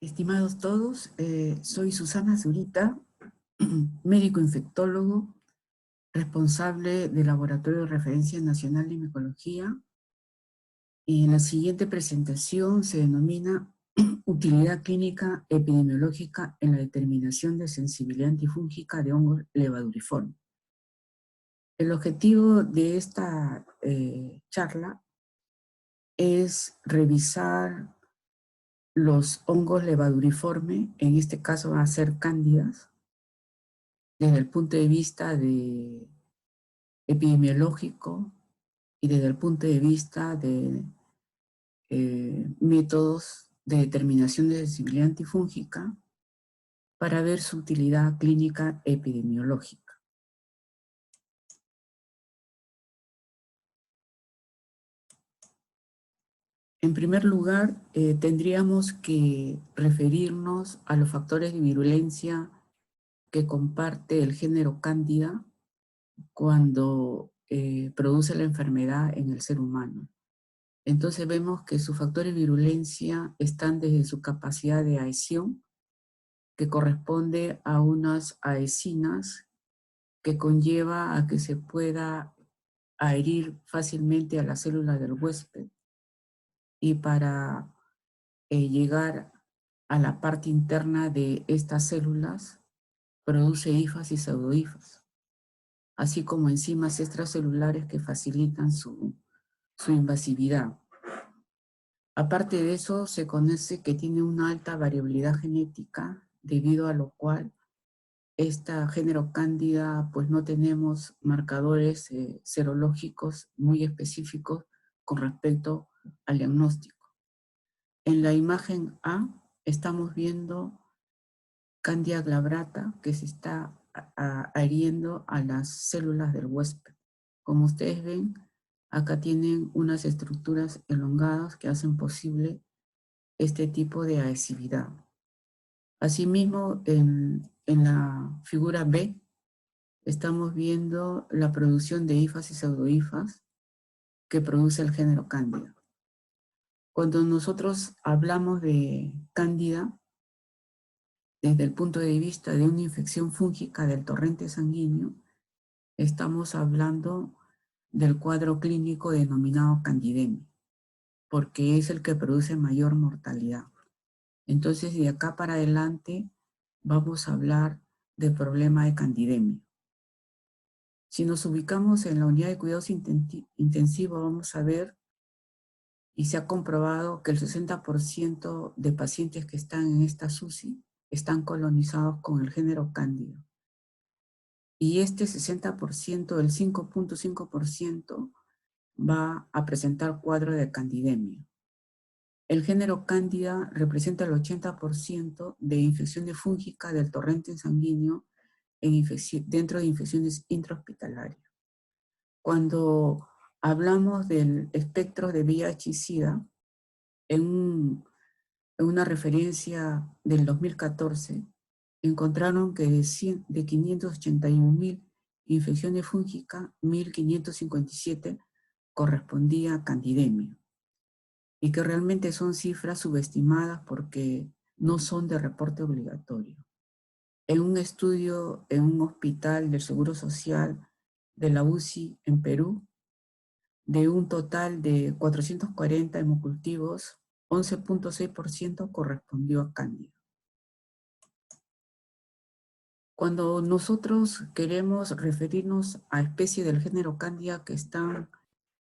Estimados todos, soy Susana Zurita, médico infectólogo, responsable del Laboratorio de Referencia Nacional de Micología. Y en la siguiente presentación se denomina Utilidad clínica epidemiológica en la determinación de sensibilidad antifúngica de hongos levaduriformes. El objetivo de esta charla es revisar los hongos levaduriformes, en este caso van a ser cándidas, desde el punto de vista epidemiológico y desde el punto de vista de métodos de determinación de sensibilidad antifúngica para ver su utilidad clínica epidemiológica. En primer lugar, tendríamos que referirnos a los factores de virulencia que comparte el género Cándida cuando produce la enfermedad en el ser humano. Entonces vemos que sus factores de virulencia están desde su capacidad de adhesión, que corresponde a unas adhesinas que conlleva a que se pueda adherir fácilmente a la célula del huésped, y para llegar a la parte interna de estas células produce hifas y pseudohifas, así como enzimas extracelulares que facilitan su invasividad. Aparte de eso, se conoce que tiene una alta variabilidad genética, debido a lo cual esta género cándida, pues no tenemos marcadores serológicos muy específicos con respecto al diagnóstico. En la imagen A estamos viendo Candida glabrata que se está adhiriendo a las células del huésped. Como ustedes ven, acá tienen unas estructuras elongadas que hacen posible este tipo de adhesividad. Asimismo, en la figura B, estamos viendo la producción de hifas y pseudohifas que produce el género Cándida. Cuando nosotros hablamos de Cándida, desde el punto de vista de una infección fúngica del torrente sanguíneo, estamos hablando del cuadro clínico denominado candidemia, porque es el que produce mayor mortalidad. Entonces, de acá para adelante, vamos a hablar del problema de candidemia. Si nos ubicamos en la unidad de cuidados intensivos, vamos a ver, y se ha comprobado que el 60% de pacientes que están en esta SUSI están colonizados con el género Cándido. Y este 60%, el 5.5%, va a presentar cuadro de candidemia. El género Cándida representa el 80% de infecciones fúngicas del torrente sanguíneo dentro de infecciones intrahospitalarias. Cuando hablamos del espectro de VIH y SIDA, en una referencia del 2014, encontraron que de 581.000 infecciones fúngicas, 1.557 correspondía a candidemia, y que realmente son cifras subestimadas porque no son de reporte obligatorio. En un estudio en un hospital del Seguro Social de la UCI en Perú, de un total de 440 hemocultivos, 11.6% correspondió a Cándida. Cuando nosotros queremos referirnos a especies del género Cándida que están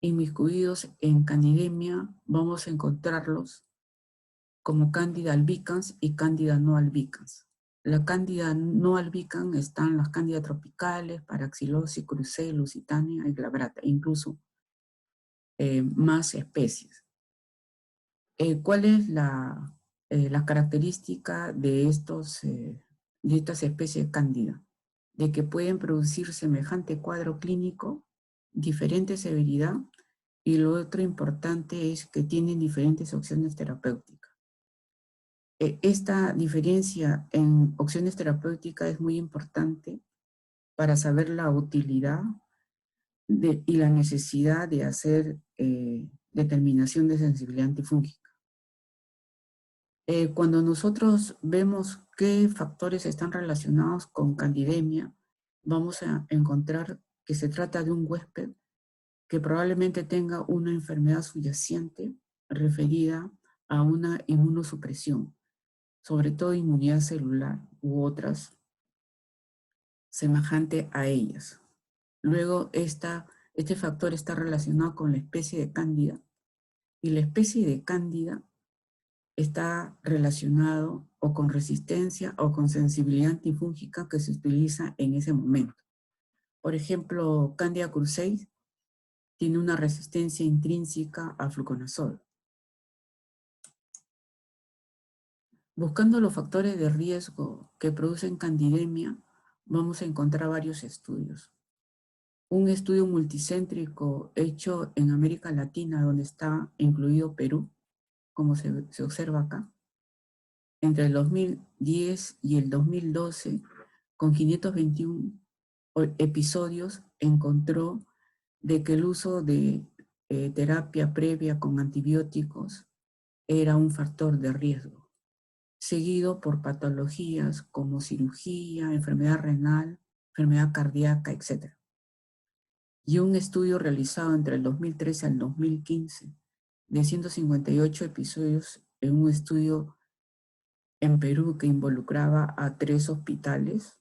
inmiscuidos en candidemia, vamos a encontrarlos como Candida albicans y Candida no albicans. La Candida no albicans están las Candida tropicales, Paraxylossis, Cruzae, Lusitania y glabrata, incluso más especies. ¿Cuál es la característica de estas especies Cándida? De que pueden producir semejante cuadro clínico, diferente severidad, y lo otro importante es que tienen diferentes opciones terapéuticas. Esta diferencia en opciones terapéuticas es muy importante para saber la utilidad y la necesidad de hacer determinación de sensibilidad antifúngica. Cuando nosotros vemos qué factores están relacionados con candidemia, vamos a encontrar que se trata de un huésped que probablemente tenga una enfermedad subyacente referida a una inmunosupresión, sobre todo inmunidad celular u otras semejante a ellas. Luego, este factor está relacionado con la especie de cándida y la especie de cándida está relacionado o con resistencia o con sensibilidad antifúngica que se utiliza en ese momento. Por ejemplo, Candida krusei tiene una resistencia intrínseca al fluconazol. Buscando los factores de riesgo que producen candidemia, vamos a encontrar varios estudios. Un estudio multicéntrico hecho en América Latina, donde está incluido Perú, como se observa acá, entre el 2010 y el 2012, con 521 episodios, encontró de que el uso de terapia previa con antibióticos era un factor de riesgo, seguido por patologías como cirugía, enfermedad renal, enfermedad cardíaca, etc. Y un estudio realizado entre el 2013 al 2015 de 158 episodios en un estudio en Perú que involucraba a 3 hospitales,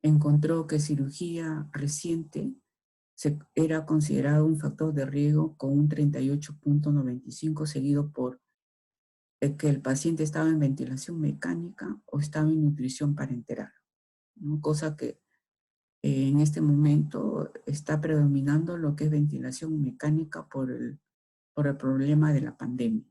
encontró que cirugía reciente era considerado un factor de riesgo con un 38.95, seguido por que el paciente estaba en ventilación mecánica o estaba en nutrición parenteral, ¿no? Cosa que en este momento está predominando lo que es ventilación mecánica por el problema de la pandemia.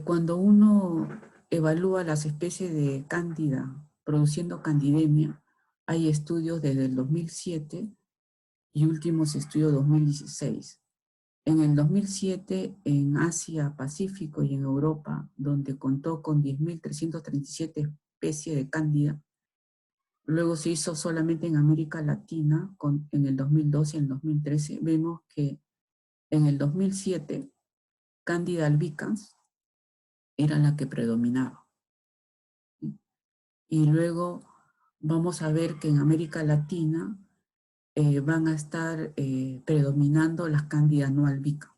Cuando uno evalúa las especies de cándida produciendo candidemia, hay estudios desde el 2007 y últimos estudios 2016. En el 2007, en Asia, Pacífico y en Europa, donde contó con 10.337 especies de cándida, luego se hizo solamente en América Latina, en el 2012 y el 2013, vemos que en el 2007, Candida albicans era la que predominaba. Y luego vamos a ver que en América Latina van a estar predominando las Candida no albicans.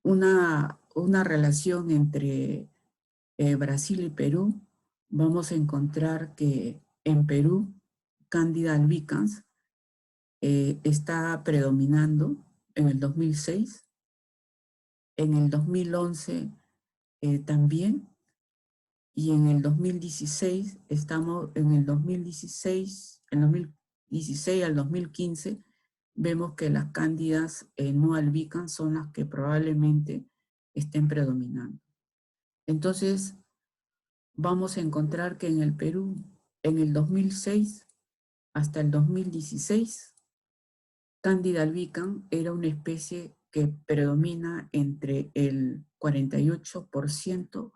Una relación entre Brasil y Perú, vamos a encontrar que en Perú, Candida albicans está predominando en el 2006, en el 2011 también, y en el 2016, estamos en el 2016, en 2016 al 2015, vemos que las cándidas no albicans son las que probablemente estén predominando. Entonces, vamos a encontrar que en el Perú, en el 2006 hasta el 2016, Candida albicans era una especie que predomina entre el 48%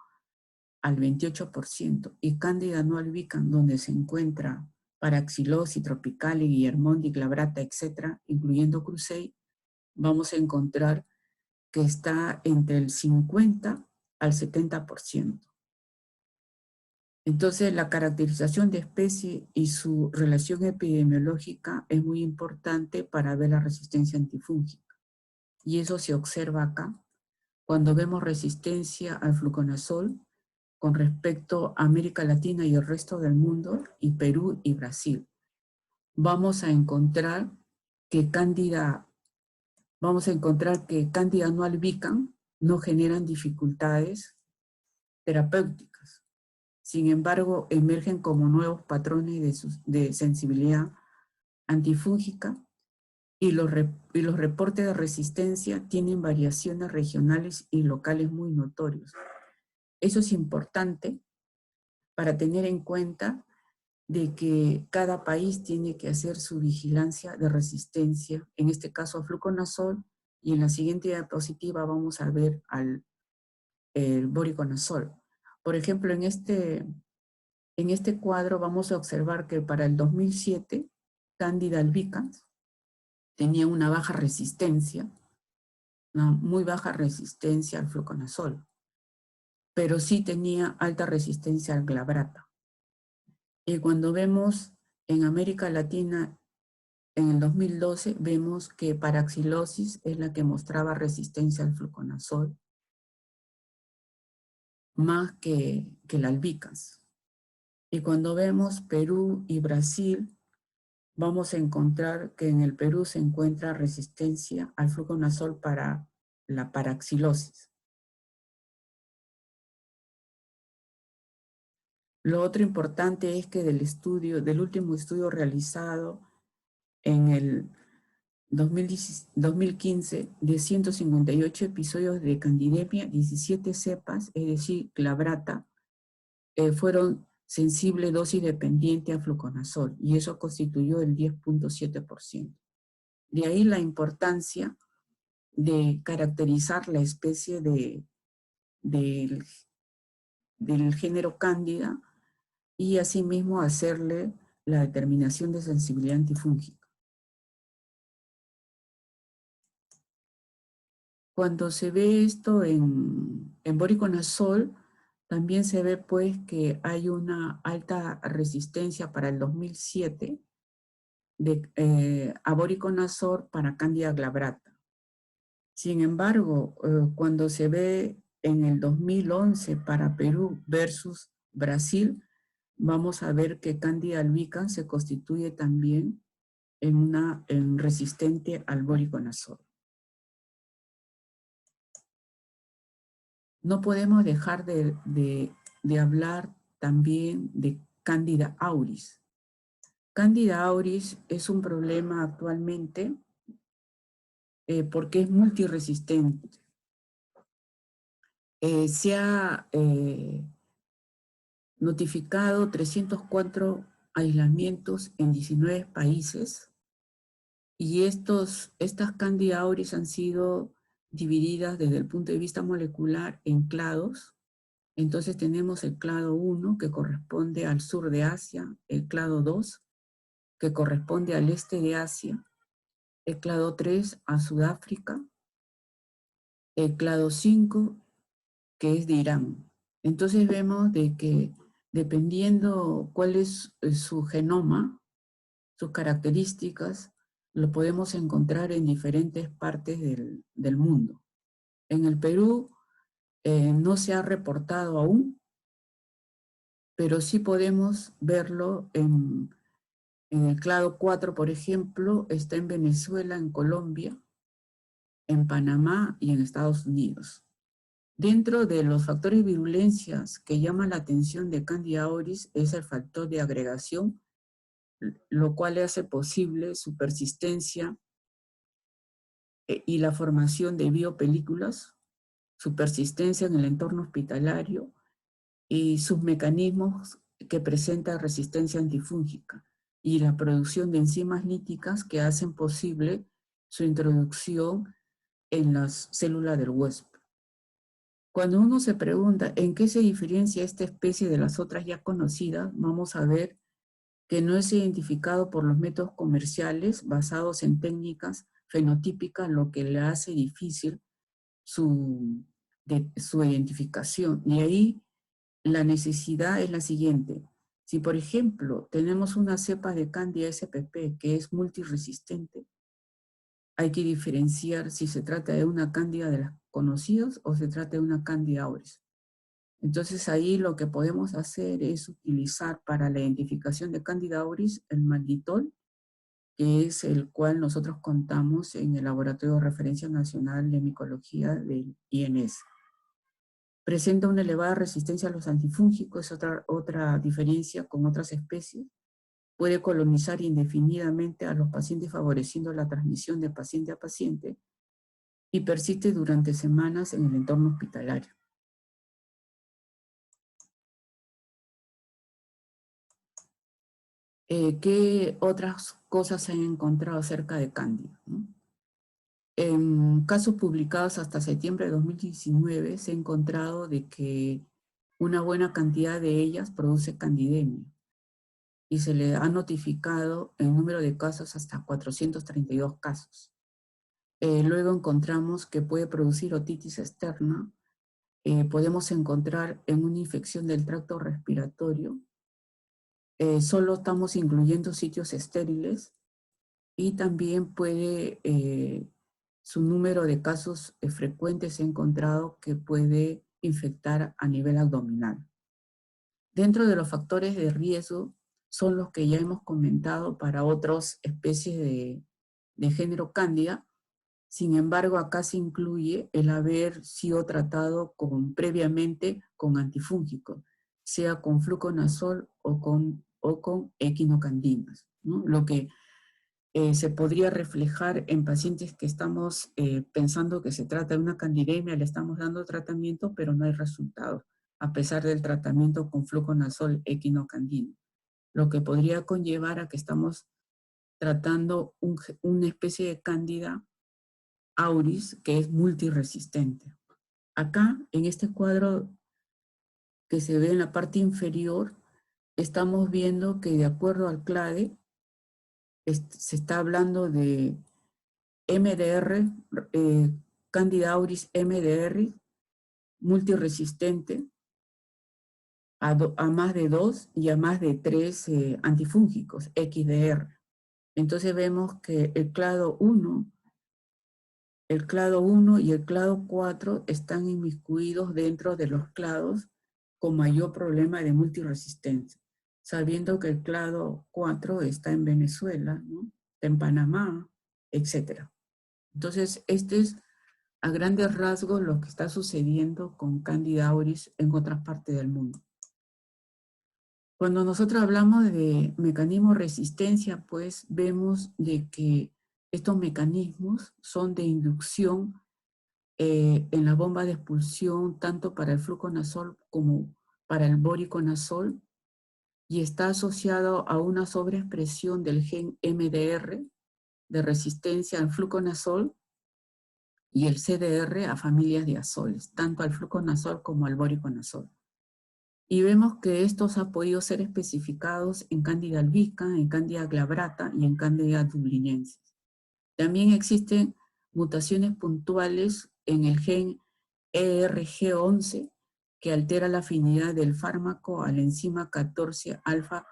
al 28%, y Candida no albicans, donde se encuentra Paraxylosing tropicalis, Guillermondi, glabrata, etc., incluyendo krusei, vamos a encontrar que está entre el 50 al 70%. Entonces, la caracterización de especie y su relación epidemiológica es muy importante para ver la resistencia antifúngica. Y eso se observa acá, cuando vemos resistencia al fluconazol con respecto a América Latina y el resto del mundo, y Perú y Brasil. Vamos a encontrar que Candida no albicans no generan dificultades terapéuticas. Sin embargo, emergen como nuevos patrones de sensibilidad antifúngica, y los reportes de resistencia tienen variaciones regionales y locales muy notorios. Eso es importante para tener en cuenta de que cada país tiene que hacer su vigilancia de resistencia, en este caso a fluconazol, y en la siguiente diapositiva vamos a ver el voriconazol. Por ejemplo, en este cuadro vamos a observar que para el 2007, Candida albicans tenía una baja resistencia, una muy baja resistencia al fluconazol, pero sí tenía alta resistencia al glabrata. Y cuando vemos en América Latina, en el 2012, vemos que paraxilosis es la que mostraba resistencia al fluconazol, más que el albicans. Y cuando vemos Perú y Brasil, vamos a encontrar que en el Perú se encuentra resistencia al fluconazol para la paraxilosis. Lo otro importante es que del último estudio realizado en el 2015, de 158 episodios de candidemia, 17 cepas, es decir, glabrata, fueron sensible dosis dependiente a fluconazol, y eso constituyó el 10.7%. De ahí la importancia de caracterizar la especie del, del género Cándida y asimismo hacerle la determinación de sensibilidad antifúngica. Cuando se ve esto en voriconazol, también se ve pues que hay una alta resistencia para el 2007 a voriconazol para Candida glabrata. Sin embargo, cuando se ve en el 2011 para Perú versus Brasil, vamos a ver que Candida albicans se constituye también en resistente al voriconazol. No podemos dejar de hablar también de Candida auris. Candida auris es un problema actualmente porque es multiresistente. Se ha notificado 304 aislamientos en 19 países y estas Candida auris han sido divididas desde el punto de vista molecular en clados. Entonces tenemos el clado 1 que corresponde al sur de Asia, el clado 2 que corresponde al este de Asia, el clado 3 a Sudáfrica, el clado 5 que es de Irán. Entonces vemos de que dependiendo cuál es su genoma, sus características, lo podemos encontrar en diferentes partes del mundo. En el Perú no se ha reportado aún, pero sí podemos verlo en el clado 4, por ejemplo, está en Venezuela, en Colombia, en Panamá y en Estados Unidos. Dentro de los factores de virulencias que llaman la atención de Candida auris es el factor de agregación, lo cual hace posible su persistencia y la formación de biopelículas, su persistencia en el entorno hospitalario y sus mecanismos que presentan resistencia antifúngica y la producción de enzimas líticas que hacen posible su introducción en las células del huésped. Cuando uno se pregunta en qué se diferencia esta especie de las otras ya conocidas, vamos a ver que no es identificado por los métodos comerciales basados en técnicas fenotípicas, lo que le hace difícil su identificación. Y ahí la necesidad es la siguiente. Si, por ejemplo, tenemos una cepa de Candida spp que es multiresistente, hay que diferenciar si se trata de una Cándida de las conocidas o se trata de una Cándida auris. Entonces ahí lo que podemos hacer es utilizar para la identificación de Cándida auris el malditol, que es el cual nosotros contamos en el Laboratorio de Referencia Nacional de Micología del INS. Presenta una elevada resistencia a los antifúngicos, es otra diferencia con otras especies. Puede colonizar indefinidamente a los pacientes favoreciendo la transmisión de paciente a paciente y persiste durante semanas en el entorno hospitalario. ¿Qué otras cosas se han encontrado acerca de Cándida, ¿no? En casos publicados hasta septiembre de 2019 se ha encontrado de que una buena cantidad de ellas produce candidemia y se le ha notificado el número de casos hasta 432 casos. Luego encontramos que puede producir otitis externa. Podemos encontrar en una infección del tracto respiratorio. Solo estamos incluyendo sitios estériles y también puede, su número de casos frecuentes se ha encontrado que puede infectar a nivel abdominal. Dentro de los factores de riesgo son los que ya hemos comentado para otras especies de género Cándida. Sin embargo, acá se incluye el haber sido tratado previamente con antifúngicos, sea con fluconazol o con equinocandinas, ¿no? Lo que se podría reflejar en pacientes que estamos pensando que se trata de una candidemia, le estamos dando tratamiento, pero no hay resultados, a pesar del tratamiento con fluconazol equinocandina, lo que podría conllevar a que estamos tratando una especie de cándida auris que es multiresistente. Acá, en este cuadro que se ve en la parte inferior, estamos viendo que de acuerdo al CLADE, se está hablando de MDR, Candida auris MDR, multiresistente a más de 2 y a más de 3 antifúngicos, XDR. Entonces vemos que el clado 1 y el clado 4 están inmiscuidos dentro de los clados con mayor problema de multiresistencia, sabiendo que el clado 4 está en Venezuela, ¿no? En Panamá, etc. Entonces, este es a grandes rasgos lo que está sucediendo con Candida auris en otras partes del mundo. Cuando nosotros hablamos de mecanismo de resistencia, pues vemos de que estos mecanismos son de inducción en la bomba de expulsión, tanto para el fluconazol como para el voriconazol, y está asociado a una sobreexpresión del gen MDR de resistencia al fluconazol y el CDR a familias de azoles, tanto al fluconazol como al voriconazol. Y vemos que estos han podido ser especificados en Candida albicans, en Candida glabrata y en Candida dublinensis. También existen mutaciones puntuales en el gen ERG11 que altera la afinidad del fármaco a la enzima 14-alfa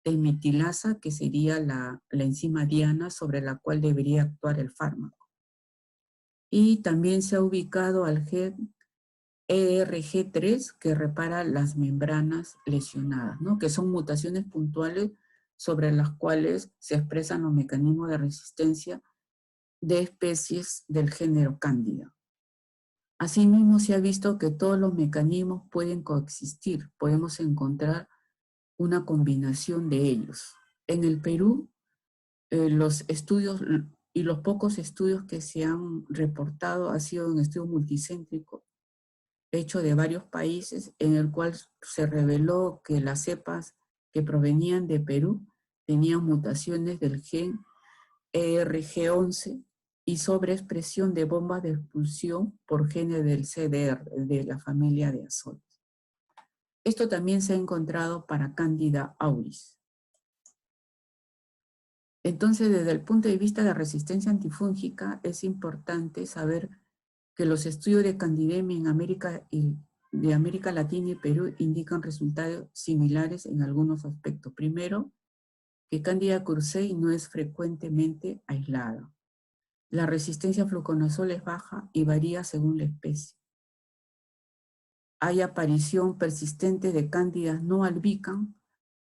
desmetilasa, que sería la enzima diana sobre la cual debería actuar el fármaco. Y también se ha ubicado al gen ERG3 que repara las membranas lesionadas, ¿no? Que son mutaciones puntuales sobre las cuales se expresan los mecanismos de resistencia de especies del género Cándida. Asimismo, se ha visto que todos los mecanismos pueden coexistir, podemos encontrar una combinación de ellos. En el Perú, los estudios y los pocos estudios que se han reportado ha sido un estudio multicéntrico hecho de varios países, en el cual se reveló que las cepas que provenían de Perú tenían mutaciones del gen ERG11 y sobreexpresión de bombas de expulsión por genes del CDR, de la familia de azoles. Esto también se ha encontrado para Candida auris. Entonces, desde el punto de vista de resistencia antifúngica, es importante saber que los estudios de candidemia en de América Latina y Perú indican resultados similares en algunos aspectos. Primero, que Candida cursei no es frecuentemente aislada. La resistencia a fluconazol es baja y varía según la especie. Hay aparición persistente de cándidas no albicans,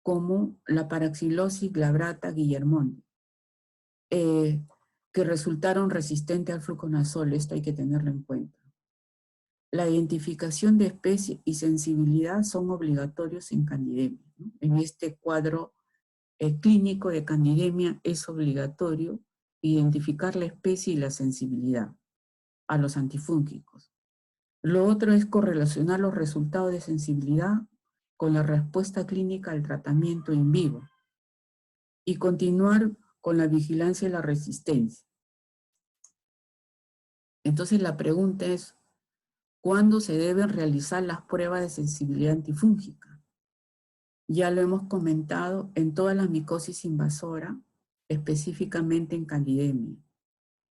como la Paraxylosis glabrata guillermoni, que resultaron resistentes al fluconazol. Esto hay que tenerlo en cuenta. La identificación de especie y sensibilidad son obligatorios en candidemia, ¿no? En este cuadro clínico de candidemia es obligatorio identificar la especie y la sensibilidad a los antifúngicos. Lo otro es correlacionar los resultados de sensibilidad con la respuesta clínica al tratamiento in vivo y continuar con la vigilancia de la resistencia. Entonces la pregunta es, ¿cuándo se deben realizar las pruebas de sensibilidad antifúngica? Ya lo hemos comentado en toda la micosis invasora, específicamente en candidemia.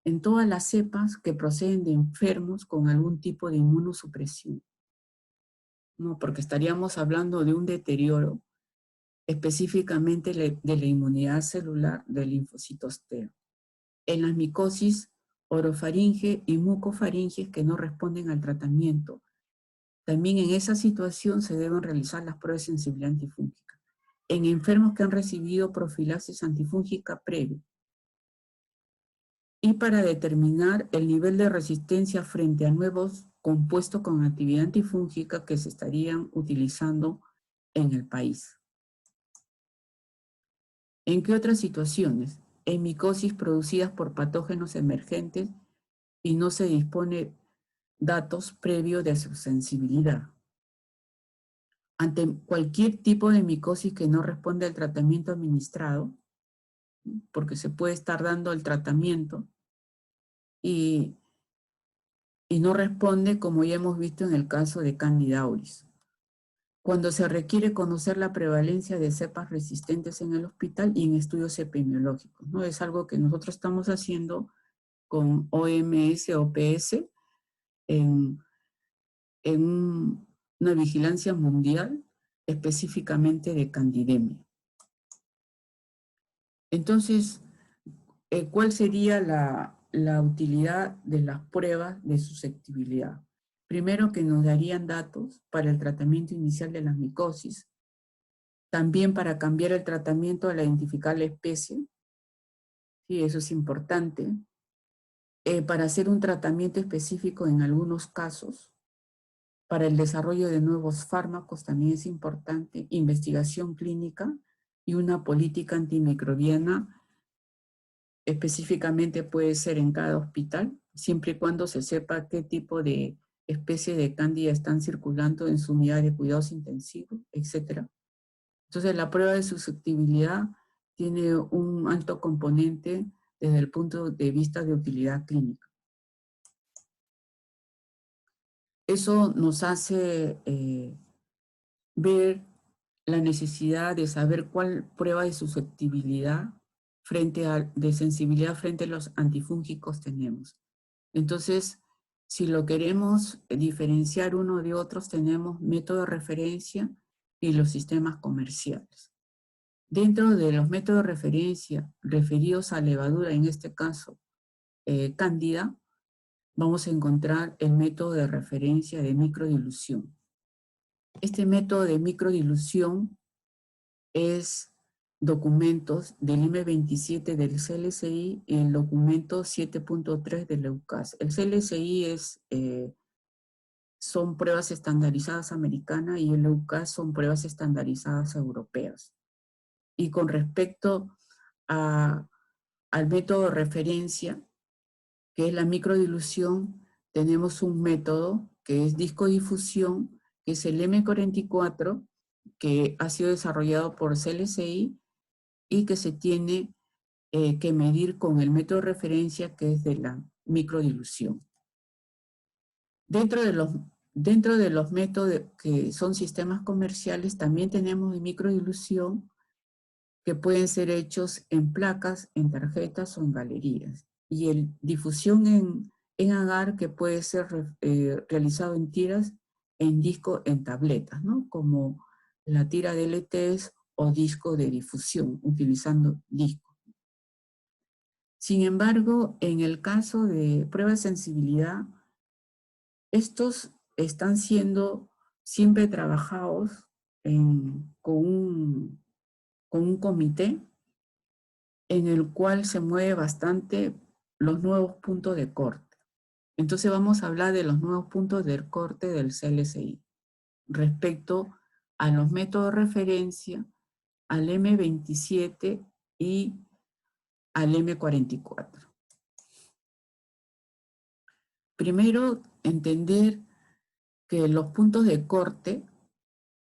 en todas las cepas que proceden de enfermos con algún tipo de inmunosupresión, ¿no? Porque estaríamos hablando de un deterioro específicamente de la inmunidad celular de linfocitos T. En las micosis orofaringe y mucofaringes que no responden al tratamiento, también en esa situación se deben realizar las pruebas de sensibilidad antifúngica. En enfermos que han recibido profilaxis antifúngica previa, y para determinar el nivel de resistencia frente a nuevos compuestos con actividad antifúngica que se estarían utilizando en el país. ¿En qué otras situaciones? En micosis producidas por patógenos emergentes y no se dispone datos previos de su sensibilidad. Ante cualquier tipo de micosis que no responde al tratamiento administrado, porque se puede estar dando el tratamiento y no responde, como ya hemos visto en el caso de Candida auris. Cuando se requiere conocer la prevalencia de cepas resistentes en el hospital y en estudios epidemiológicos, ¿no? Es algo que nosotros estamos haciendo con OMS, OPS, en una vigilancia mundial específicamente de candidemia. Entonces, ¿cuál sería la utilidad de las pruebas de susceptibilidad? Primero, que nos darían datos para el tratamiento inicial de las micosis, también para cambiar el tratamiento al identificar la especie, sí, eso es importante, para hacer un tratamiento específico en algunos casos, para el desarrollo de nuevos fármacos también es importante, investigación clínica y una política antimicrobiana específicamente puede ser en cada hospital, siempre y cuando se sepa qué tipo de especie de cándida están circulando en su unidad de cuidados intensivos, etc. Entonces, la prueba de susceptibilidad tiene un alto componente desde el punto de vista de utilidad clínica. Eso nos hace ver la necesidad de saber cuál prueba de susceptibilidad de sensibilidad frente a los antifúngicos tenemos. Entonces, si lo queremos diferenciar uno de otros, tenemos método de referencia y los sistemas comerciales. Dentro de los métodos de referencia referidos a levadura, en este caso cándida, vamos a encontrar el método de referencia de microdilución. Este método de microdilución es documentos del IME 27 del CLSI y el documento 7.3 del EUCAS. El CLSI son pruebas estandarizadas americanas y el EUCAS son pruebas estandarizadas europeas. Y con respecto al método de referencia, que es la microdilución, tenemos un método que es discodifusión, que es el M44, que ha sido desarrollado por CLSI y que se tiene que medir con el método de referencia que es de la microdilución. Dentro de los métodos que son sistemas comerciales, también tenemos de microdilución que pueden ser hechos en placas, en tarjetas o en galerías. Y el difusión en agar que puede ser realizado en tiras, en disco, en tabletas, ¿no? Como la tira de LTS o disco de difusión, utilizando disco. Sin embargo, en el caso de prueba de sensibilidad, estos están siendo siempre trabajados con un comité en el cual se mueve bastante los nuevos puntos de corte. Entonces vamos a hablar de los nuevos puntos de corte del CLSI respecto a los métodos de referencia, al M27 y al M44. Primero, entender que los puntos de corte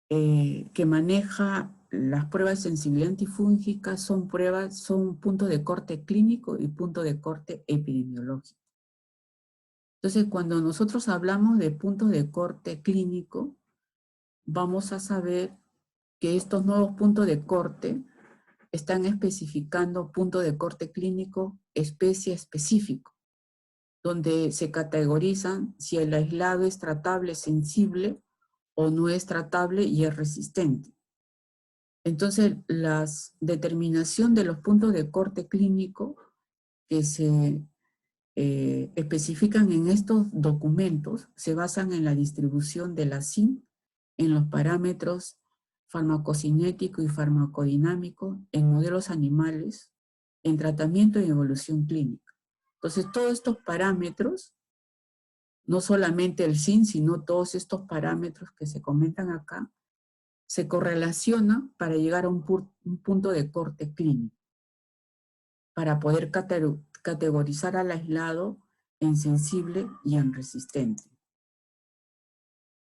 que maneja las pruebas de sensibilidad antifúngica son puntos de corte clínico y puntos de corte epidemiológico. Entonces, cuando nosotros hablamos de puntos de corte clínico, vamos a saber que estos nuevos puntos de corte están especificando punto de corte clínico especie específico, donde se categorizan si el aislado es tratable, sensible, o no es tratable y es resistente. Entonces, la determinación de los puntos de corte clínico que se especifican en estos documentos se basan en la distribución de la SIN, en los parámetros farmacocinético y farmacodinámico, en modelos animales, en tratamiento y evolución clínica. Entonces, todos estos parámetros, no solamente el SIN, sino todos estos parámetros que se comentan acá, se correlacionan para llegar a un punto de corte clínico, para poder categorizar al aislado en sensible y en resistente.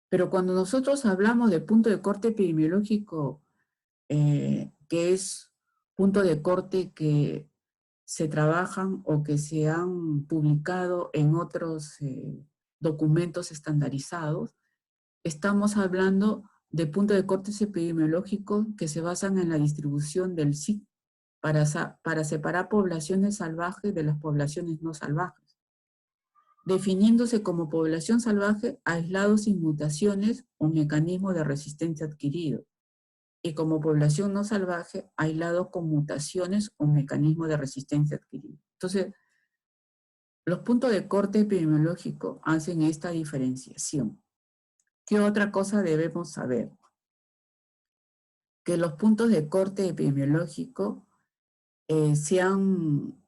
Pero cuando nosotros hablamos de punto de corte epidemiológico, que es punto de corte que se trabajan o que se han publicado en otros documentos estandarizados, estamos hablando de puntos de cortes epidemiológicos que se basan en la distribución del SIC para separar poblaciones salvajes de las poblaciones no salvajes, definiéndose como población salvaje aislados sin mutaciones o mecanismo de resistencia adquirido, y como población no salvaje aislados con mutaciones o mecanismo de resistencia adquirido. Entonces, los puntos de corte epidemiológico hacen esta diferenciación. ¿Qué otra cosa debemos saber? Que los puntos de corte epidemiológico se han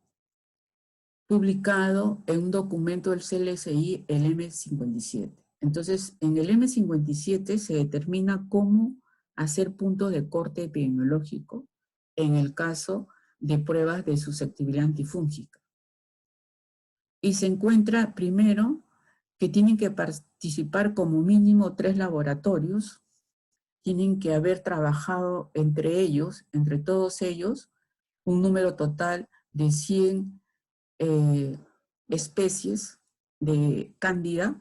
publicado en un documento del CLSI, el M57. Entonces, en el M57 se determina cómo hacer puntos de corte epidemiológico en el caso de pruebas de susceptibilidad antifúngica. Y se encuentra primero que tienen que participar como mínimo 3 laboratorios, tienen que haber trabajado entre ellos, entre todos ellos, un número total de 100 especies de cándida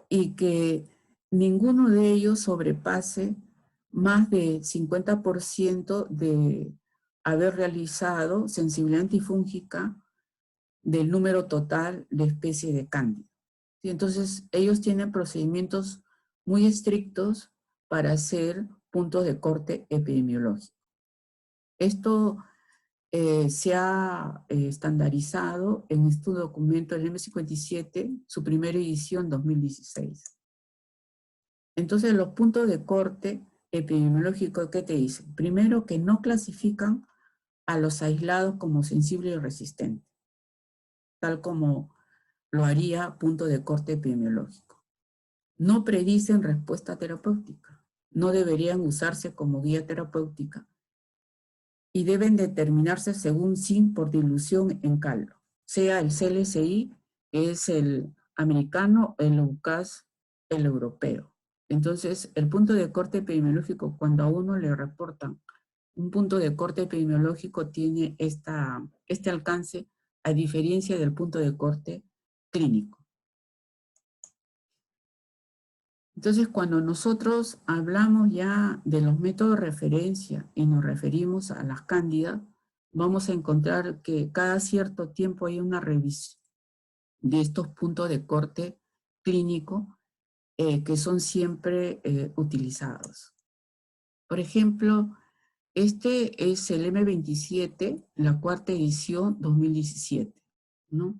y que ninguno de ellos sobrepase más de 50% de haber realizado sensibilidad antifúngica del número total de especies de cándida. Y entonces ellos tienen procedimientos muy estrictos para hacer puntos de corte epidemiológico. Esto se ha estandarizado en este documento, el M57, su primera edición 2016. Entonces, los puntos de corte epidemiológico, ¿qué te dicen? Primero, que no clasifican a los aislados como sensibles y resistentes, tal como lo haría punto de corte epidemiológico. No predicen respuesta terapéutica, no deberían usarse como guía terapéutica y deben determinarse según SIN por dilución en caldo, sea el CLSI, que es el americano, el UCAS, el europeo. Entonces, el punto de corte epidemiológico, cuando a uno le reportan un punto de corte epidemiológico, tiene este alcance, a diferencia del punto de corte clínico. Entonces, cuando nosotros hablamos ya de los métodos de referencia y nos referimos a las cándidas, vamos a encontrar que cada cierto tiempo hay una revisión de estos puntos de corte clínico que son siempre utilizados. Por ejemplo, este es el M27, la cuarta edición 2017, ¿no?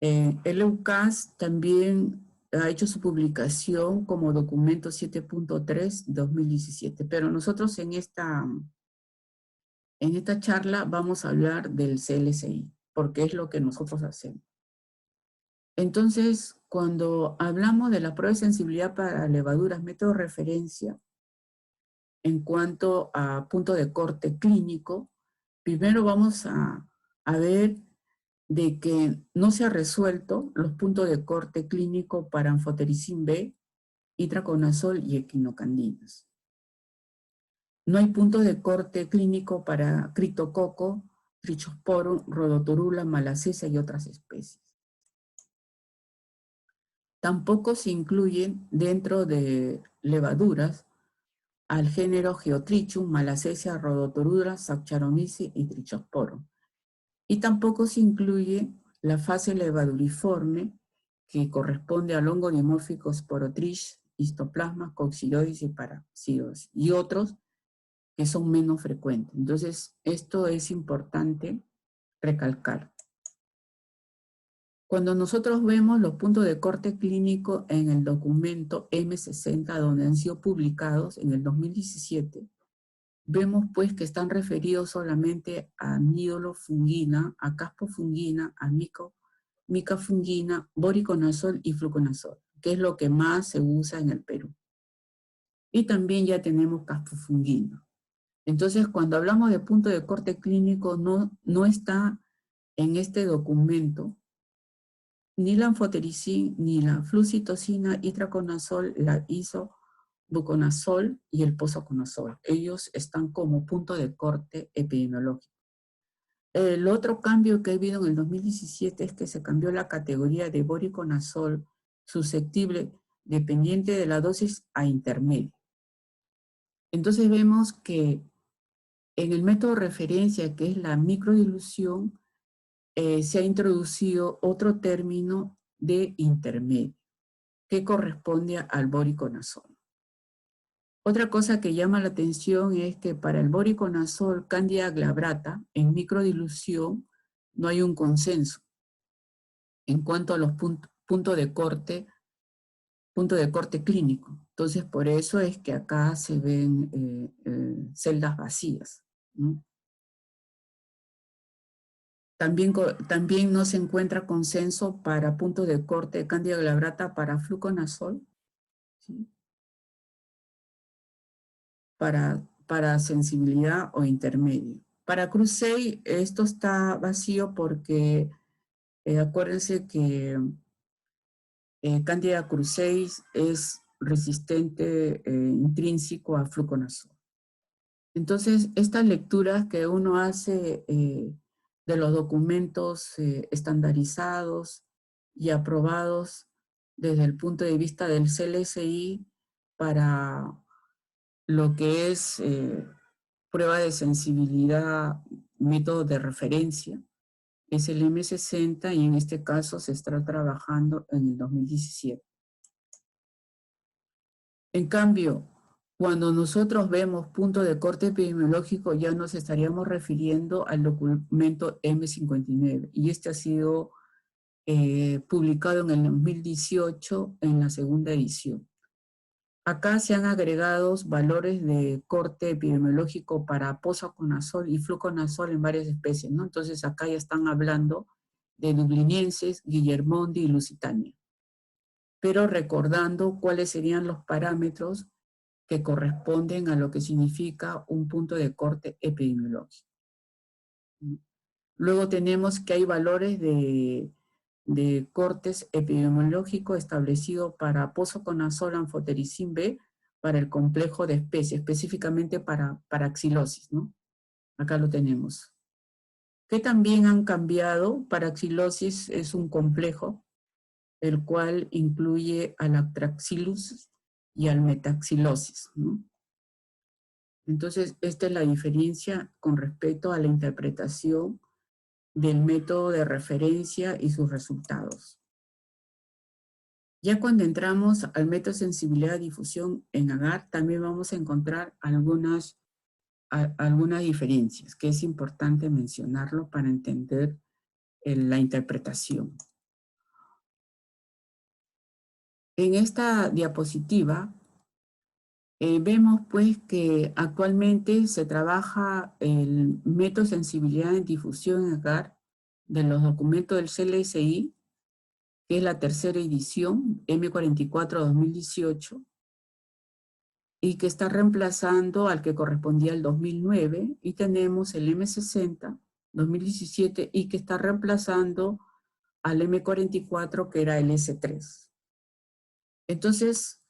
El EUCAS también ha hecho su publicación como documento 7.3 2017, pero nosotros en esta charla vamos a hablar del CLSI, porque es lo que nosotros hacemos. Entonces, cuando hablamos de la prueba de sensibilidad para levaduras, método de referencia, en cuanto a punto de corte clínico, primero vamos a ver de que no se ha resuelto los puntos de corte clínico para anfotericin B, itraconazol y equinocandinas. No hay puntos de corte clínico para criptococo, trichosporum, rhodotorula, malacea y otras especies. Tampoco se incluyen dentro de levaduras al género Geotrichum, Malassezia, Rhodotorula, Saccharomyces y Trichosporum. Y tampoco se incluye la fase levaduriforme, que corresponde al hongo dimórfico Sporotrichs, histoplasma, coccidioides y parapsidosis, y otros que son menos frecuentes. Entonces, esto es importante recalcar. Cuando nosotros vemos los puntos de corte clínico en el documento M60, donde han sido publicados en el 2017, vemos pues que están referidos solamente a nidolofungina, a caspofungina, a micafungina, voriconazol y fluconazol, que es lo que más se usa en el Perú. Y también ya tenemos caspofungina. Entonces, cuando hablamos de punto de corte clínico, no está en este documento ni la anfotericin, ni la flucitocina, itraconazol, la isobuconazol y el posaconazol. Ellos están como punto de corte epidemiológico. El otro cambio que ha habido en el 2017 es que se cambió la categoría de voriconazol susceptible, dependiente de la dosis, a intermedio. Entonces vemos que en el método de referencia, que es la microdilución, se ha introducido otro término de intermedio, que corresponde al voriconazol. Otra cosa que llama la atención es que para el voriconazol Candida glabrata, en microdilución, no hay un consenso en cuanto a los puntos de corte clínico. Entonces, por eso es que acá se ven celdas vacías, ¿no? También no se encuentra consenso para puntos de corte de Candida glabrata para fluconazol, ¿sí? Para sensibilidad o intermedio. Para Cruzei esto está vacío porque acuérdense que Candida Cruzei es resistente intrínseco a fluconazol. Entonces, estas lecturas que uno hace de los documentos estandarizados y aprobados desde el punto de vista del CLSI para lo que es prueba de sensibilidad, método de referencia, es el M60 y en este caso se está trabajando en el 2017. En cambio, cuando nosotros vemos punto de corte epidemiológico, ya nos estaríamos refiriendo al documento M59 y este ha sido publicado en el 2018 en la segunda edición. Acá se han agregado valores de corte epidemiológico para posaconazol y fluconazol en varias especies, ¿no? Entonces acá ya están hablando de dublinienses, guillermondi y lusitania. Pero recordando cuáles serían los parámetros que corresponden a lo que significa un punto de corte epidemiológico. Luego tenemos que hay valores de cortes epidemiológicos establecidos para posaconazol, anfotericin B, para el complejo de especies, específicamente para paraxilosis, ¿no? Acá lo tenemos. Que también han cambiado, paraxilosis es un complejo, el cual incluye al Atraxilus y al metaxilosis, ¿no? Entonces, esta es la diferencia con respecto a la interpretación del método de referencia y sus resultados. Ya cuando entramos al método de sensibilidad de difusión en agar, también vamos a encontrar algunas diferencias, que es importante mencionarlo para entender la interpretación. En esta diapositiva vemos pues que actualmente se trabaja el método de sensibilidad en difusión en agar de los documentos del CLSI, que es la tercera edición, M44-2018, y que está reemplazando al que correspondía al 2009, y tenemos el M60, 2017, y que está reemplazando al M44, que era el S3. Entonces,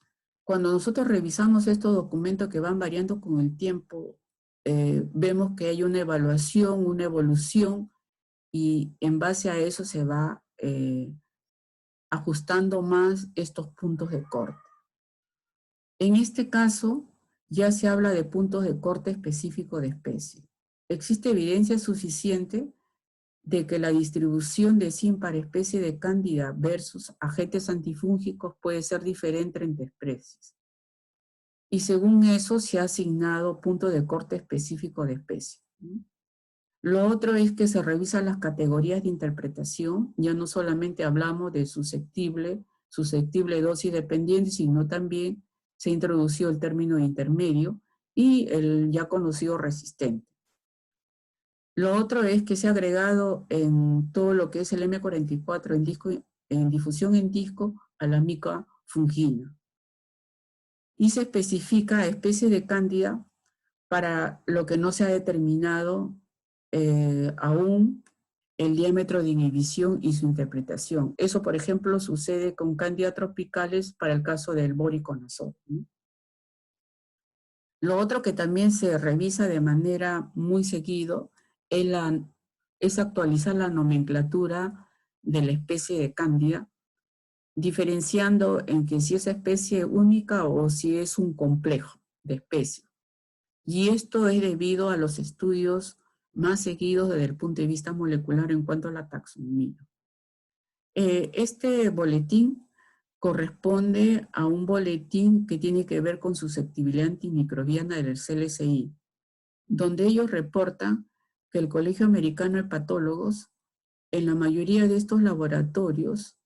cuando nosotros revisamos estos documentos que van variando con el tiempo, vemos que hay una evaluación, una evolución, y en base a eso se va ajustando más estos puntos de corte. En este caso, ya se habla de puntos de corte específico de especie. Existe evidencia suficiente de que la distribución de zinc para especie de cándida versus agentes antifúngicos puede ser diferente entre especies. Y según eso se ha asignado punto de corte específico de especie. Lo otro es que se revisan las categorías de interpretación, ya no solamente hablamos de susceptible dosis dependiente, sino también se introdució el término intermedio y el ya conocido resistente. Lo otro es que se ha agregado en todo lo que es el M44 en difusión en disco a la mica fungina. Y se especifica especie de cándida para lo que no se ha determinado aún el diámetro de inhibición y su interpretación. Eso, por ejemplo, sucede con cándida tropicales para el caso del voriconazol, ¿no? Lo otro que también se revisa de manera muy seguido es actualizar la nomenclatura de la especie de cándida, diferenciando en que si es especie única o si es un complejo de especies. Y esto es debido a los estudios más seguidos desde el punto de vista molecular en cuanto a la taxonomía. Este boletín corresponde a un boletín que tiene que ver con susceptibilidad antimicrobiana del CLSI, donde ellos reportan que el Colegio Americano de Patólogos, en la mayoría de estos laboratorios,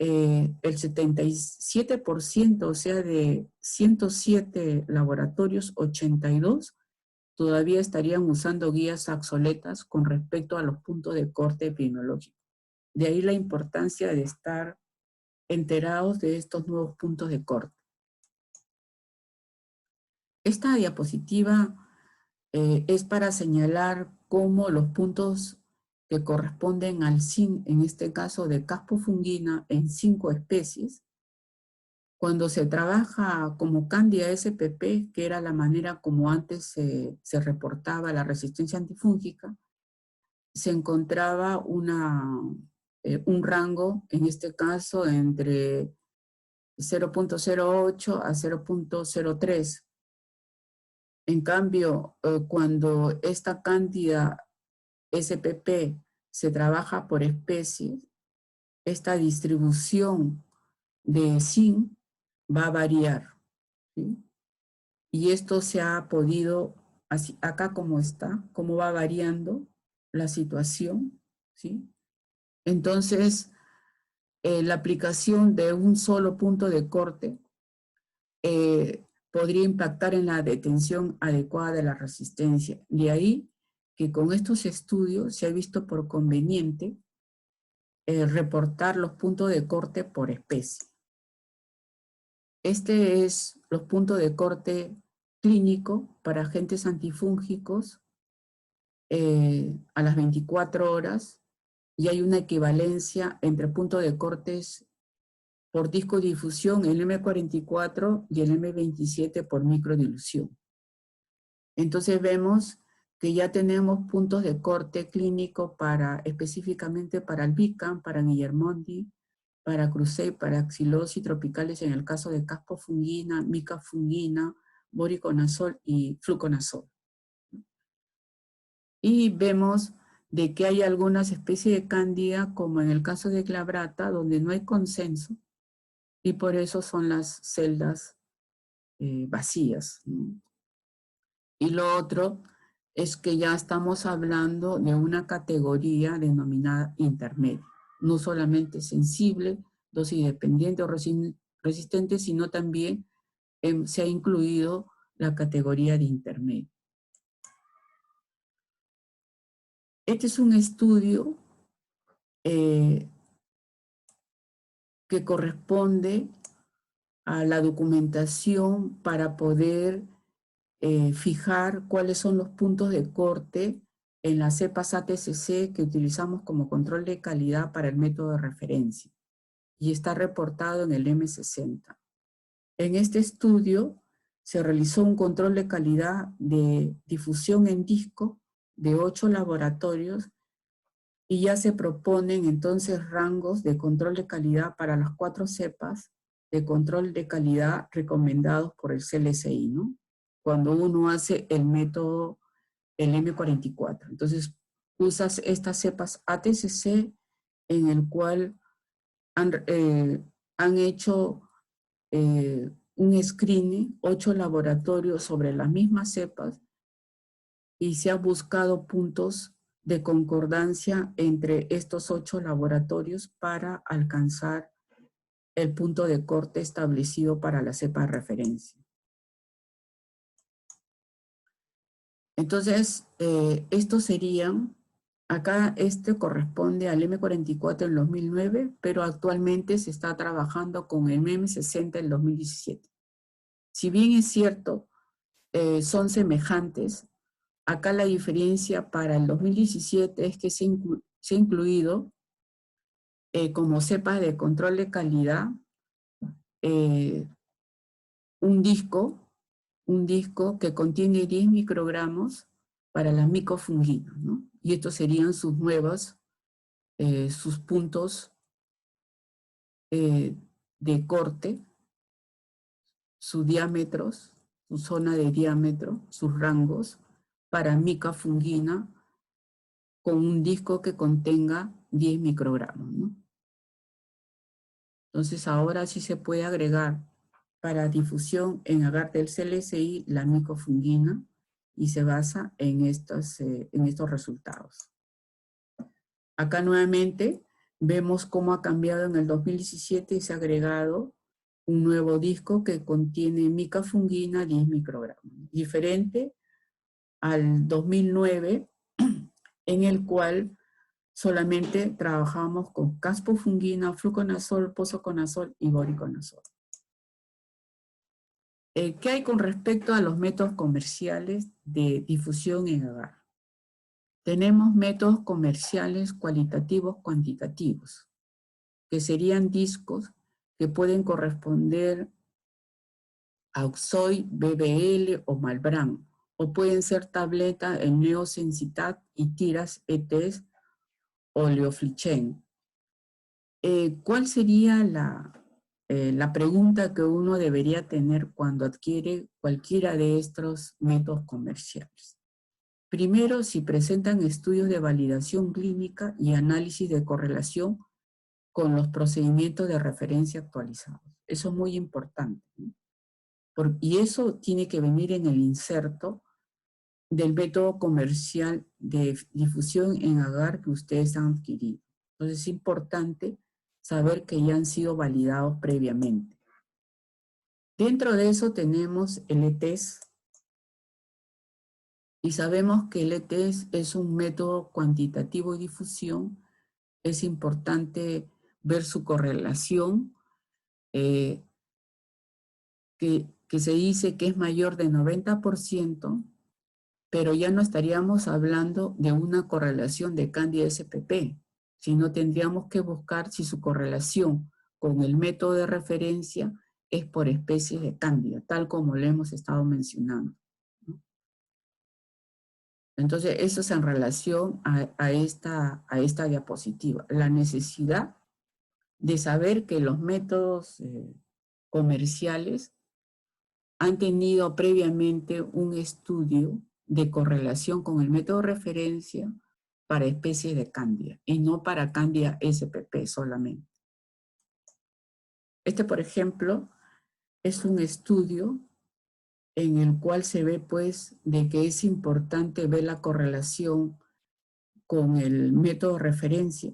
el 77%, o sea, de 107 laboratorios, 82 todavía estarían usando guías obsoletas con respecto a los puntos de corte epidemiológico. De ahí la importancia de estar enterados de estos nuevos puntos de corte. Esta diapositiva es para señalar cómo los puntos que corresponden al zinc, en este caso de caspofungina, en 5 especies, cuando se trabaja como Candida spp, que era la manera como antes se reportaba la resistencia antifúngica, se encontraba un rango, en este caso, entre 0.08 a 0.03. En cambio, cuando esta Candida spp se trabaja por especies, esta distribución de zinc va a variar, ¿sí? Y esto se ha podido, así, acá como está, cómo va variando la situación, ¿sí? Entonces, la aplicación de un solo punto de corte podría impactar en la detención adecuada de la resistencia. De ahí que con estos estudios se ha visto por conveniente reportar los puntos de corte por especie. Este es los puntos de corte clínico para agentes antifúngicos a las 24 horas, y hay una equivalencia entre puntos de cortes por disco difusión, el M44 y el M27 por microdilución. Entonces vemos que ya tenemos puntos de corte clínico específicamente para Albicans, para Guillermondi, para Cruzet, para Xylosis tropicales en el caso de caspofungina, micafungina, voriconazol y fluconazol. Y vemos de que hay algunas especies de cándida, como en el caso de glabrata, donde no hay consenso, y por eso son las celdas vacías, ¿no? Y lo otro es que ya estamos hablando de una categoría denominada intermedia, no solamente sensible, dosis dependiente o resistente, sino también se ha incluido la categoría de intermedio. Este es un estudio que corresponde a la documentación para poder fijar cuáles son los puntos de corte en las cepas ATCC que utilizamos como control de calidad para el método de referencia, y está reportado en el M60. En este estudio se realizó un control de calidad de difusión en disco de 8 laboratorios, y ya se proponen entonces rangos de control de calidad para las 4 cepas de control de calidad recomendados por el CLSI, ¿no? cuando uno hace el método, el M44. Entonces, usas estas cepas ATCC en el cual han hecho un screening, 8 laboratorios sobre las mismas cepas, y se han buscado puntos de concordancia entre estos 8 laboratorios para alcanzar el punto de corte establecido para la cepa de referencia. Entonces, estos serían, acá este corresponde al M44 en 2009, pero actualmente se está trabajando con el M60 en 2017. Si bien es cierto, son semejantes, acá la diferencia para el 2017 es que se ha incluido como cepa de control de calidad un disco que contiene 10 microgramos para la micofungina, ¿no? Y estos serían sus nuevos, sus puntos de corte, sus diámetros, su zona de diámetro, sus rangos para micafungina con un disco que contenga 10 microgramos, ¿no? Entonces ahora sí se puede agregar para difusión en agar del CLSI la micofungina y se basa en estos resultados. Acá nuevamente vemos cómo ha cambiado en el 2017 y se ha agregado un nuevo disco que contiene micafungina 10 microgramos, diferente al 2009 en el cual solamente trabajamos con caspofungina, fluconazol, posaconazol y voriconazol. ¿Qué hay con respecto a los métodos comerciales de difusión en agar? Tenemos métodos comerciales cualitativos cuantitativos, que serían discos que pueden corresponder a Oxoid, BBL o Malbran, o pueden ser tabletas en neosensitat y tiras ETS o leoflichen. ¿Cuál sería la pregunta que uno debería tener cuando adquiere cualquiera de estos métodos comerciales? Primero, si presentan estudios de validación clínica y análisis de correlación con los procedimientos de referencia actualizados. Eso es muy importante, ¿no? Y eso tiene que venir en el inserto del método comercial de difusión en agar que ustedes han adquirido. Entonces es importante saber que ya han sido validados previamente. Dentro de eso tenemos el ETS, y sabemos que el ETS es un método cuantitativo de difusión. Es importante ver su correlación, que se dice que es mayor de 90%, pero ya no estaríamos hablando de una correlación de Candida SPP, sino tendríamos que buscar si su correlación con el método de referencia es por especies de Candida, tal como lo hemos estado mencionando, ¿no? Entonces, eso es en relación a esta diapositiva. La necesidad de saber que los métodos comerciales han tenido previamente un estudio de correlación con el método de referencia para especies de Candida y no para Candida SPP solamente. Este, por ejemplo, es un estudio en el cual se ve, pues, de que es importante ver la correlación con el método de referencia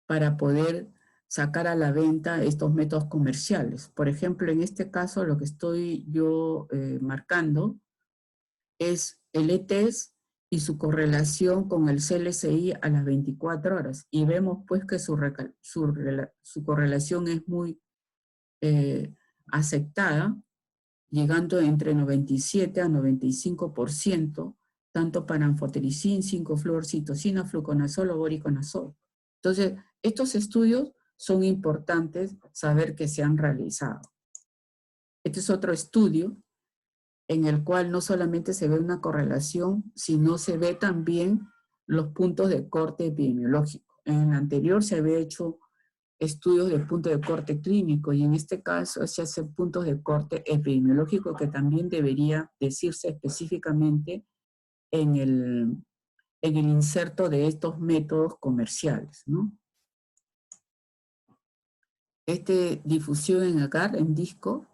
para poder sacar a la venta estos métodos comerciales. Por ejemplo, en este caso, lo que estoy yo marcando es el ETS y su correlación con el CLSI a las 24 horas. Y vemos pues que su correlación es muy aceptada, llegando entre 97 a 95%, tanto para anfotericin, 5-fluorcitosina, fluconazol o voriconazol. Entonces, estos estudios son importantes saber que se han realizado. Este es otro estudio en el cual no solamente se ve una correlación, sino se ve también los puntos de corte epidemiológico. En el anterior se había hecho estudios de punto de corte clínico, y en este caso se hacen puntos de corte epidemiológico, que también debería decirse específicamente en el inserto de estos métodos comerciales, ¿no? Difusión en agar, en disco,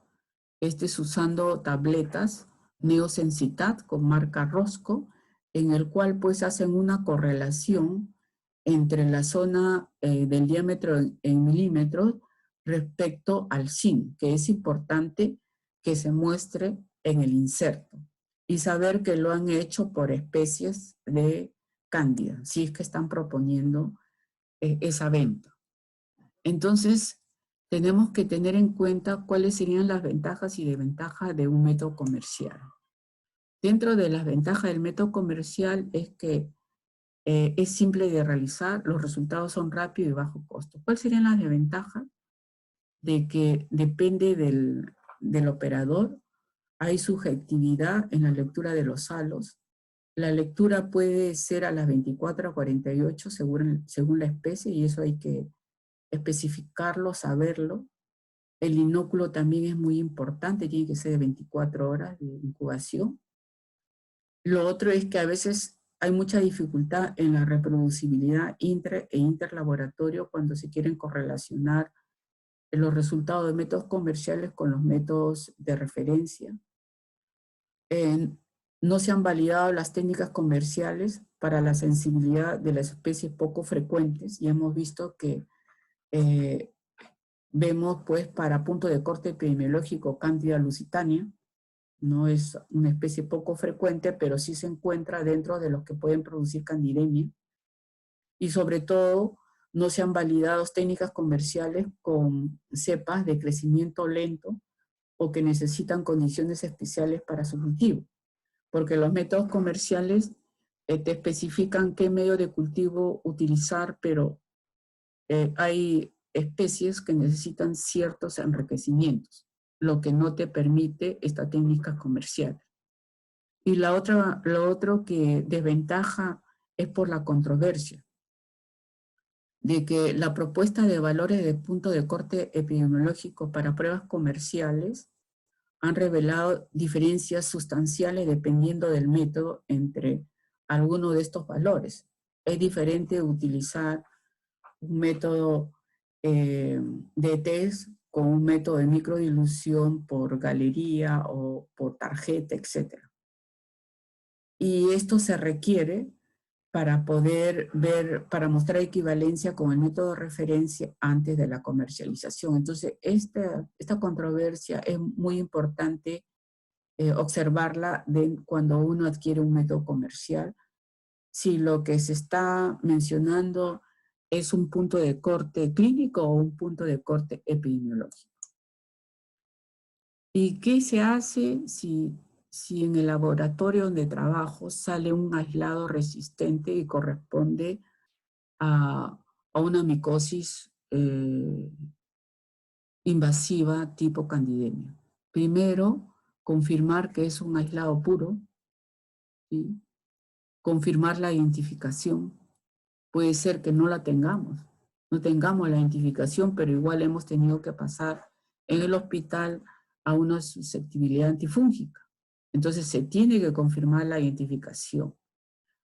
es usando tabletas Neosensitat con marca Rosco, en el cual pues hacen una correlación entre la zona del diámetro en milímetros respecto al zinc, que es importante que se muestre en el inserto, y saber que lo han hecho por especies de cándida, si es que están proponiendo esa venta. Entonces, tenemos que tener en cuenta cuáles serían las ventajas y desventajas de un método comercial. Dentro de las ventajas del método comercial es que es simple de realizar, los resultados son rápidos y bajo costo. ¿Cuáles serían las desventajas? De que depende del operador, hay subjetividad en la lectura de los halos. La lectura puede ser a las 24 a 48 según la especie, y eso hay que especificarlo, saberlo. El inóculo también es muy importante, tiene que ser de 24 horas de incubación. Lo otro es que a veces hay mucha dificultad en la reproducibilidad intra e interlaboratorio cuando se quieren correlacionar los resultados de métodos comerciales con los métodos de referencia. No se han validado las técnicas comerciales para la sensibilidad de las especies poco frecuentes, y hemos visto que vemos pues para punto de corte epidemiológico Candida lusitania, no es una especie poco frecuente, pero sí se encuentra dentro de los que pueden producir candidemia, y sobre todo no se han validado técnicas comerciales con cepas de crecimiento lento o que necesitan condiciones especiales para su cultivo, porque los métodos comerciales te especifican qué medio de cultivo utilizar, pero hay especies que necesitan ciertos enriquecimientos, lo que no te permite esta técnica comercial. Y lo otro que desventaja es por la controversia, de que la propuesta de valores de punto de corte epidemiológico para pruebas comerciales han revelado diferencias sustanciales dependiendo del método entre algunos de estos valores. Es diferente utilizar un método de test con un método de microdilución por galería o por tarjeta, etc. Y esto se requiere para poder ver, para mostrar equivalencia con el método de referencia antes de la comercialización. Entonces, esta controversia es muy importante observarla cuando uno adquiere un método comercial. Si lo que se está mencionando es un punto de corte clínico o un punto de corte epidemiológico. ¿Y qué se hace si en el laboratorio donde trabajo sale un aislado resistente y corresponde a una micosis invasiva tipo candidemia? Primero, confirmar que es un aislado puro, ¿sí? Confirmar la identificación. Puede ser que no la tengamos, no tengamos la identificación, pero igual hemos tenido que pasar en el hospital a una susceptibilidad antifúngica. Entonces se tiene que confirmar la identificación.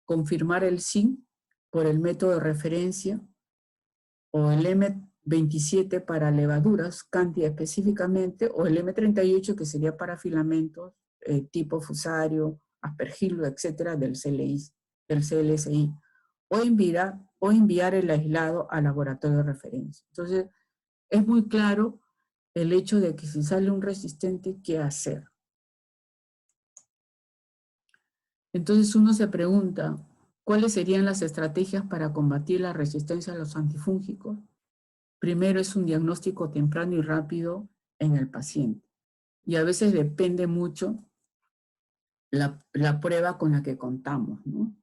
Confirmar el SIN por el método de referencia o el M27 para levaduras, Candida específicamente, o el M38 que sería para filamentos tipo fusario, aspergilo, etcétera, del CLSI, o enviar el aislado al laboratorio de referencia. Entonces, es muy claro el hecho de que si sale un resistente, ¿qué hacer? Entonces uno se pregunta, ¿cuáles serían las estrategias para combatir la resistencia a los antifúngicos? Primero es un diagnóstico temprano y rápido en el paciente. Y a veces depende mucho la prueba con la que contamos, ¿no?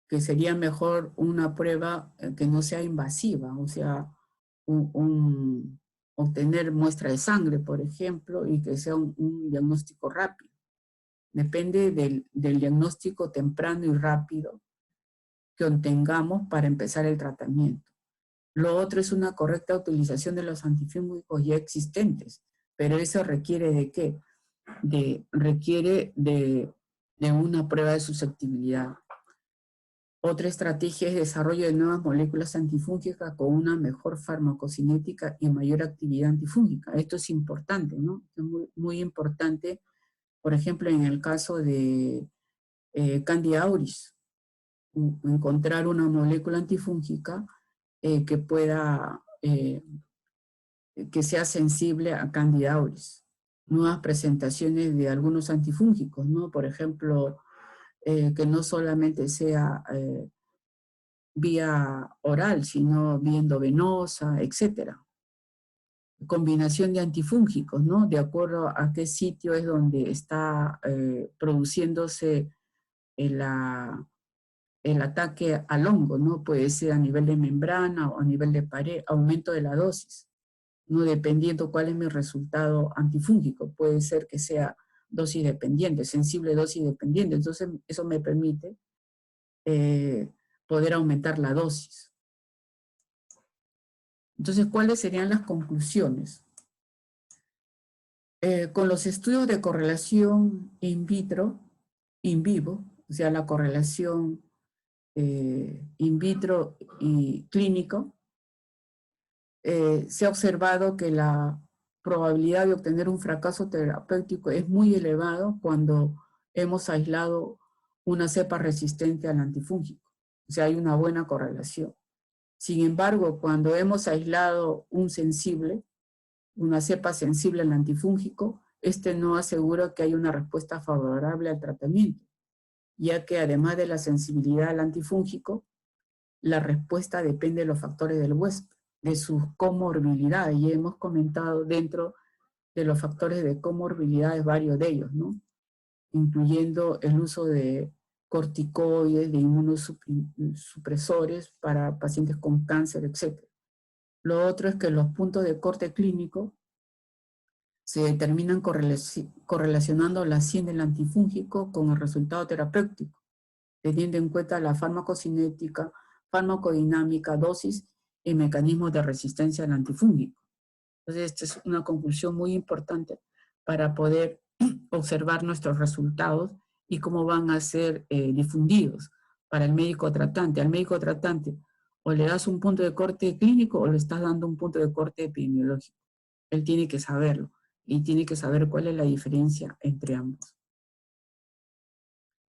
Que sería mejor una prueba que no sea invasiva, o sea, obtener muestra de sangre, por ejemplo, y que sea un diagnóstico rápido. Depende del diagnóstico temprano y rápido que obtengamos para empezar el tratamiento. Lo otro es una correcta utilización de los antifúngicos ya existentes, pero eso requiere ¿de qué? Requiere de una prueba de susceptibilidad. Otra estrategia es desarrollo de nuevas moléculas antifúngicas con una mejor farmacocinética y mayor actividad antifúngica. Esto es importante, ¿no? Es muy, muy importante, por ejemplo, en el caso de Candida auris, encontrar una molécula antifúngica que pueda, que sea sensible a Candida auris. Nuevas presentaciones de algunos antifúngicos, ¿no? Por ejemplo, que no solamente sea vía oral, sino vía endovenosa, etcétera. Combinación de antifúngicos, ¿no? De acuerdo a qué sitio es donde está produciéndose el ataque al hongo, ¿no? Puede ser a nivel de membrana o a nivel de pared, aumento de la dosis, ¿no? Dependiendo cuál es mi resultado antifúngico. Puede ser que sea dosis dependiente, sensible dosis dependiente. Entonces, eso me permite poder aumentar la dosis. Entonces, ¿cuáles serían las conclusiones? Con los estudios de correlación in vitro, in vivo, o sea, la correlación in vitro y clínico, se ha observado que la probabilidad de obtener un fracaso terapéutico es muy elevado cuando hemos aislado una cepa resistente al antifúngico. O sea, hay una buena correlación. Sin embargo, cuando hemos aislado un sensible, una cepa sensible al antifúngico, este no asegura que haya una respuesta favorable al tratamiento, ya que además de la sensibilidad al antifúngico, la respuesta depende de los factores del huésped, de sus comorbilidades, y hemos comentado dentro de los factores de comorbilidades varios de ellos, ¿no? Incluyendo el uso de corticoides, de inmunosupresores para pacientes con cáncer, etc. Lo otro es que los puntos de corte clínico se determinan correlacionando la acción del antifúngico con el resultado terapéutico, teniendo en cuenta la farmacocinética, farmacodinámica, dosis y mecanismos de resistencia al antifúngico. Entonces, esta es una conclusión muy importante para poder observar nuestros resultados y cómo van a ser difundidos para el médico tratante. Al médico tratante o le das un punto de corte clínico o le estás dando un punto de corte epidemiológico. Él tiene que saberlo y tiene que saber cuál es la diferencia entre ambos.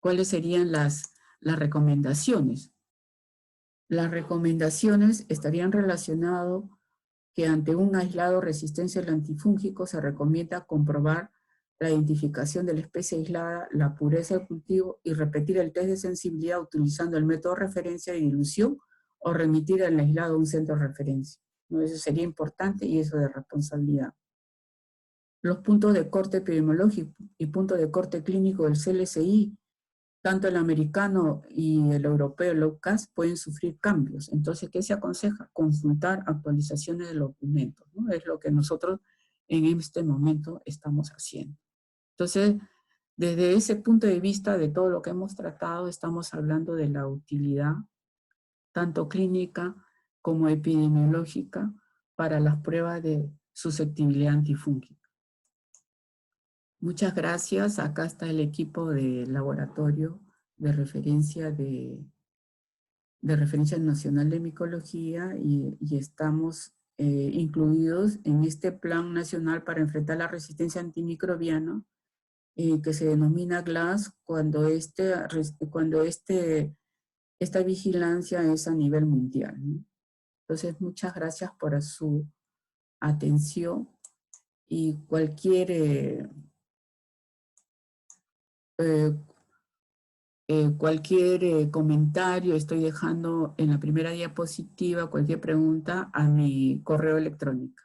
¿Cuáles serían las recomendaciones? Las recomendaciones estarían relacionadas que ante un aislado resistencia al antifúngico se recomienda comprobar la identificación de la especie aislada, la pureza del cultivo y repetir el test de sensibilidad utilizando el método de referencia de dilución o remitir al aislado a un centro de referencia. ¿No? Eso sería importante y eso de responsabilidad. Los puntos de corte epidemiológico y puntos de corte clínico del CLSI, tanto el americano y el europeo, el OCAS, pueden sufrir cambios. Entonces, ¿qué se aconseja? Consultar actualizaciones de los documentos, ¿no? Es lo que nosotros en este momento estamos haciendo. Entonces, desde ese punto de vista de todo lo que hemos tratado, estamos hablando de la utilidad, tanto clínica como epidemiológica, para las pruebas de susceptibilidad antifúngica. Muchas gracias. Acá está el equipo de laboratorio de referencia nacional de micología y estamos incluidos en este plan nacional para enfrentar la resistencia antimicrobiana que se denomina GLAS cuando esta vigilancia es a nivel mundial, ¿no? Entonces, muchas gracias por su atención y cualquier comentario estoy dejando en la primera diapositiva, cualquier pregunta a mi correo electrónico.